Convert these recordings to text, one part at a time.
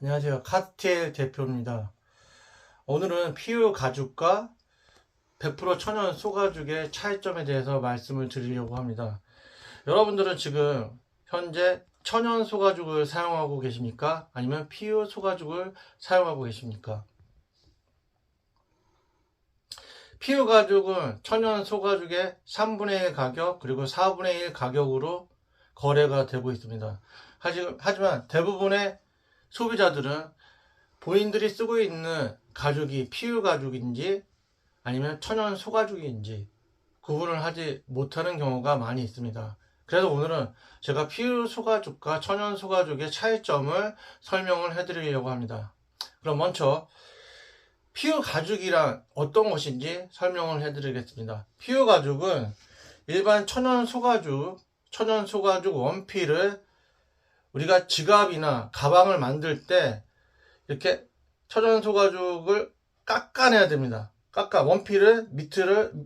안녕하세요. 카스텔 대표입니다. 오늘은 PU 가죽과 100% 천연 소가죽의 차이점에 대해서 말씀을 드리려고 합니다. 여러분들은 지금 현재 천연 소가죽을 사용하고 계십니까? 아니면 PU 소가죽을 사용하고 계십니까? PU 가죽은 천연 소가죽의 3분의 1 가격 그리고 4분의 1 가격으로 거래가 되고 있습니다. 하지만 대부분의 소비자들은 본인들이 쓰고 있는 가죽이 PU 가죽인지 아니면 천연 소가죽인지 구분을 하지 못하는 경우가 많이 있습니다. 그래서 오늘은 제가 PU 소가죽과 천연 소가죽의 차이점을 설명을 해드리려고 합니다. 그럼 먼저 PU 가죽이란 어떤 것인지 설명을 해드리겠습니다. PU 가죽은 일반 천연 소가죽 원피를 우리가 지갑이나 가방을 만들 때 이렇게 천연 소가죽을 깎아내야 됩니다.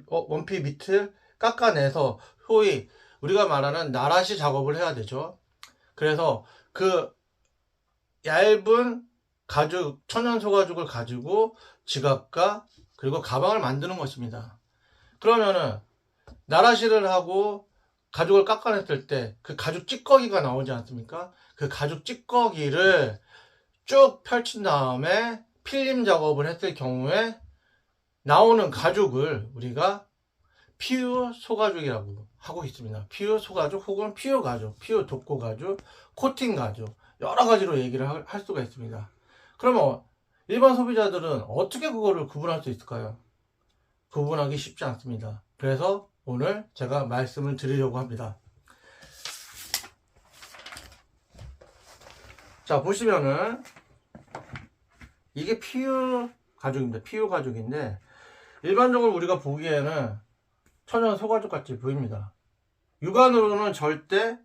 원피 밑을 깎아내서 소위 우리가 말하는 나라시 작업을 해야 되죠. 그래서 그 얇은 가죽, 천연 소가죽을 가지고 지갑과 그리고 가방을 만드는 것입니다. 그러면은 나라시를 하고 가죽을 깎아냈을 때 그 가죽 찌꺼기가 나오지 않습니까? 그 가죽 찌꺼기를 쭉 펼친 다음에 필름 작업을 했을 경우에 나오는 가죽을 우리가 PU 소가죽이라고 하고 있습니다. PU 소가죽 혹은 PU 가죽, PU 독고 가죽, 코팅 가죽 여러 가지로 얘기를 할 수가 있습니다. 그러면 일반 소비자들은 어떻게 그거를 구분할 수 있을까요? 구분하기 쉽지 않습니다. 그래서 오늘 제가 말씀을 드리려고 합니다. 자, 보시면은 이게 PU 가죽입니다. PU 가죽인데 일반적으로 우리가 보기에는 천연 소가죽 같이 보입니다. 육안으로는 절대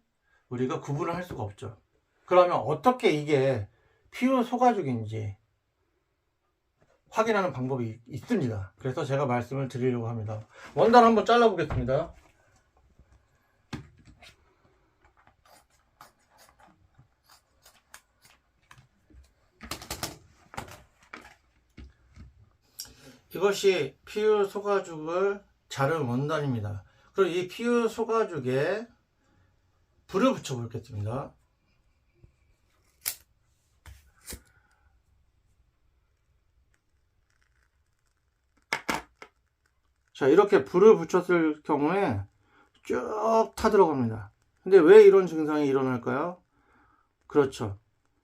우리가 구분을 할 수가 없죠. 그러면 어떻게 이게 PU 소가죽인지 확인하는 방법이 있습니다. 그래서 제가 말씀을 드리려고 합니다. 원단 한번 잘라 보겠습니다. 이것이 PU 소가죽을 자른 원단입니다. 그리고 이 PU 소가죽에 불을 붙여 보겠습니다. 자, 이렇게 불을 붙였을 경우에 쭉 타들어갑니다. 근데 왜 이런 증상이 일어날까요? 그렇죠.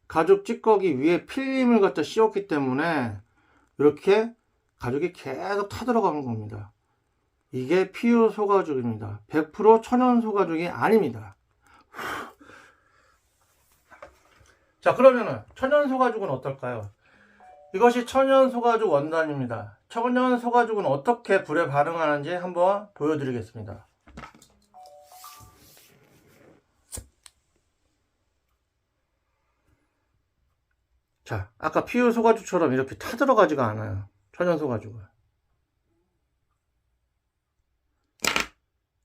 가죽 찌꺼기 위에 필름을 갖다 씌웠기 때문에 이렇게 가죽이 계속 타들어가는 겁니다. 이게 PU 소가죽입니다. 100% 천연 소가죽이 아닙니다. 자, 그러면은 천연 소가죽은 어떨까요? 이것이 천연 소가죽 원단입니다. 천연 소가죽은 어떻게 불에 반응하는지 한번 보여드리겠습니다. 자, 아까 PU 소가죽처럼 이렇게 타들어가지가 않아요. 천연 소가죽은.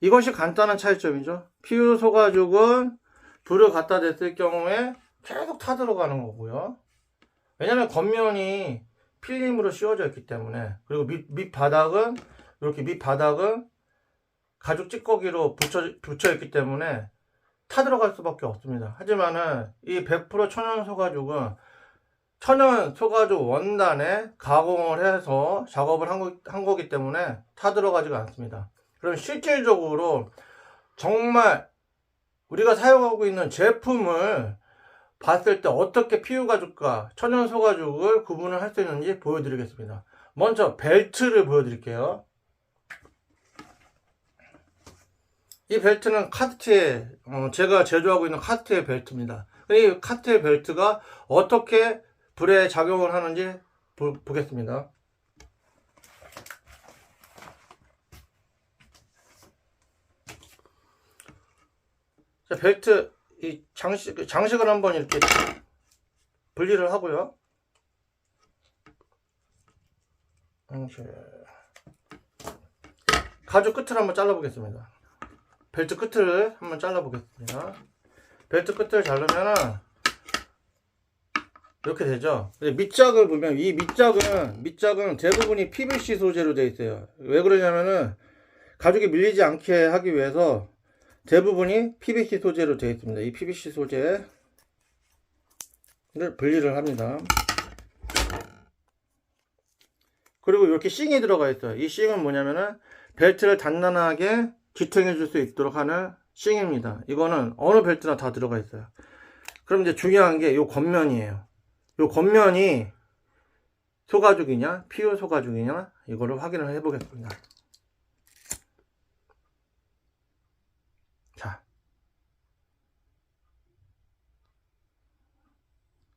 이것이 간단한 차이점이죠. PU 소가죽은 불을 갖다 댔을 경우에 계속 타들어가는 거고요. 왜냐면 겉면이 필름으로 씌워져 있기 때문에, 그리고 밑바닥은 이렇게 밑바닥은 가죽 찌꺼기로 붙여 있기 때문에 타들어갈 수밖에 없습니다. 하지만은 이 100% 천연 소가죽은 천연 소가죽 원단에 가공을 해서 작업을 한 거기 때문에 타들어가지가 않습니다. 그럼 실질적으로 정말 우리가 사용하고 있는 제품을 봤을 때 어떻게 PU 가죽과 천연 소가죽을 구분을 할 수 있는지 보여드리겠습니다. 먼저 벨트를 보여드릴게요. 이 벨트는 카르티에 제가 제조하고 있는 카르티에 벨트입니다. 이 카르티에 벨트가 어떻게 불에 작용을 하는지 보겠습니다. 자, 벨트 이 장식을 한번 이렇게 분리를 하고요. 가죽 끝을 한번 잘라 보겠습니다. 벨트 끝을 한번 잘라 보겠습니다. 벨트 끝을 자르면은 이렇게 되죠. 밑짝을 보면 이 밑짝은 대부분이 PVC 소재로 되어 있어요. 왜 그러냐면은 가죽이 밀리지 않게 하기 위해서 대부분이 PVC 소재로 되어 있습니다. 이 PVC 소재를 분리를 합니다. 그리고 이렇게 싱이 들어가 있어요. 이 싱은 뭐냐면은 벨트를 단단하게 지탱해 줄 수 있도록 하는 싱입니다. 이거는 어느 벨트나 다 들어가 있어요. 그럼 이제 중요한 게 이 겉면이에요. 이 겉면이 소가죽이냐 PU 소가죽이냐 이거를 확인을 해 보겠습니다. 자,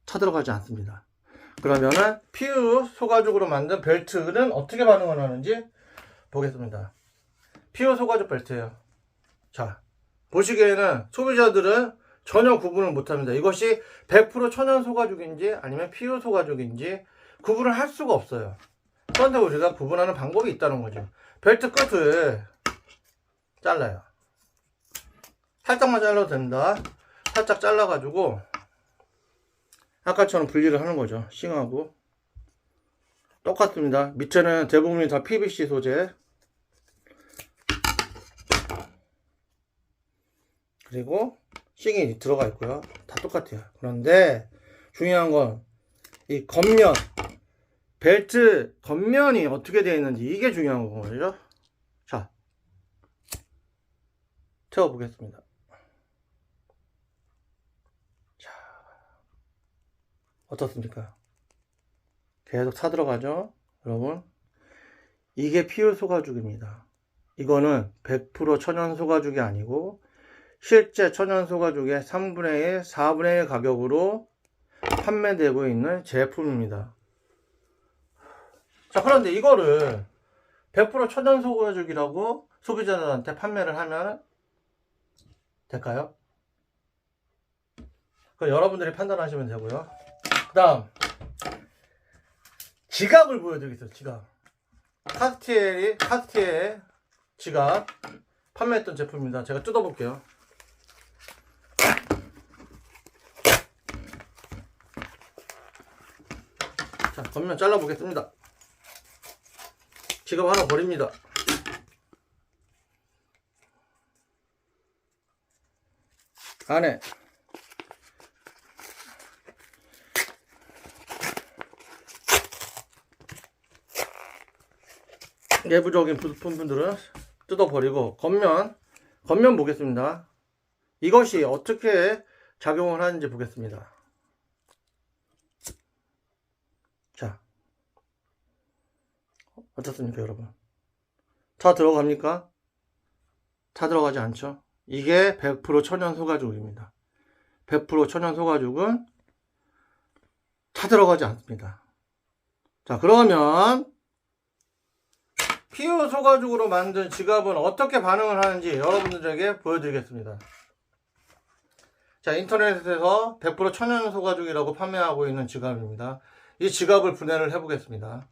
쳐들어가지 않습니다. 그러면은 PU 소가죽으로 만든 벨트는 어떻게 반응을 하는지 보겠습니다. PU 소가죽 벨트예요. 자, 보시기에는 소비자들은 전혀 구분을 못합니다. 이것이 100% 천연 소가죽인지 아니면 PU 소가죽인지 구분을 할 수가 없어요. 그런데 우리가 구분하는 방법이 있다는 거죠. 벨트 끝을 잘라요. 살짝만 잘라도 됩니다. 살짝 잘라가지고 아까처럼 분리를 하는 거죠. 싱하고 똑같습니다. 밑에는 대부분이 다 PVC 소재, 그리고 싱이 들어가 있고요. 다 똑같아요. 그런데 중요한 건 이 겉면, 벨트 겉면이 어떻게 되어 있는지 이게 중요한 거거든요. 자, 태워 보겠습니다. 자, 어떻습니까? 계속 차 들어가죠. 여러분, 이게 PU 소가죽입니다. 이거는 100% 천연 소가죽이 아니고 실제 천연 소가죽의 3분의 1, 4분의 1 가격으로 판매되고 있는 제품입니다. 자, 그런데 이거를 100% 천연 소가죽이라고 소비자들한테 판매를 하면 될까요? 그럼 여러분들이 판단하시면 되고요. 그 다음 지갑을 보여드리겠습니다. 지갑. 카스티엘의 지갑 판매했던 제품입니다. 제가 뜯어볼게요. 자, 겉면 잘라보겠습니다. 지갑 하나 버립니다. 안에 내부적인 부품들은 뜯어버리고 겉면 보겠습니다. 이것이 어떻게 작용을 하는지 보겠습니다. 자, 어떻습니까 여러분? 다 들어갑니까? 다 들어가지 않죠? 이게 100% 천연 소가죽입니다. 100% 천연 소가죽은 다 들어가지 않습니다. 자, 그러면 PU 소가죽으로 만든 지갑은 어떻게 반응을 하는지 여러분들에게 보여드리겠습니다. 자, 인터넷에서 100% 천연 소가죽이라고 판매하고 있는 지갑입니다. 이 지갑을 분해를 해 보겠습니다.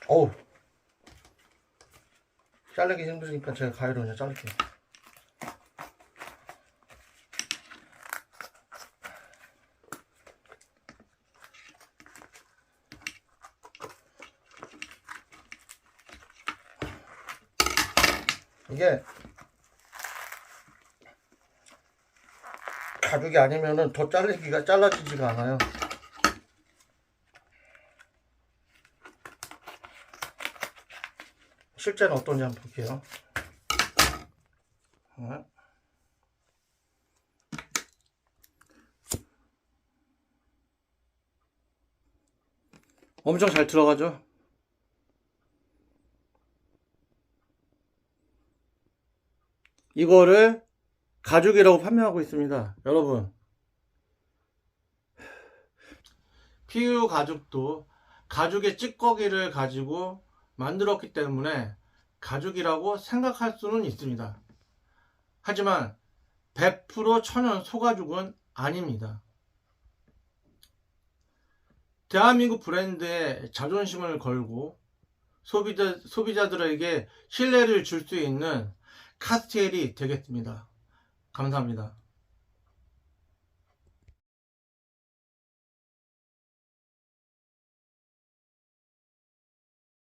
어우, 자르기 힘드니까 제가 가위로 그냥 자를게요. 이게 가죽이 아니면은 더 잘라지지가 않아요. 실제는 어떤지 한번 볼게요. 엄청 잘 들어가죠? 이거를 가죽이라고 판매하고 있습니다. 여러분, PU 가죽도 가죽의 찌꺼기를 가지고 만들었기 때문에 가죽이라고 생각할 수는 있습니다. 하지만 100% 천연 소가죽은 아닙니다. 대한민국 브랜드에 자존심을 걸고 소비자들에게 신뢰를 줄 수 있는 카스텔이 되겠습니다. 감사합니다.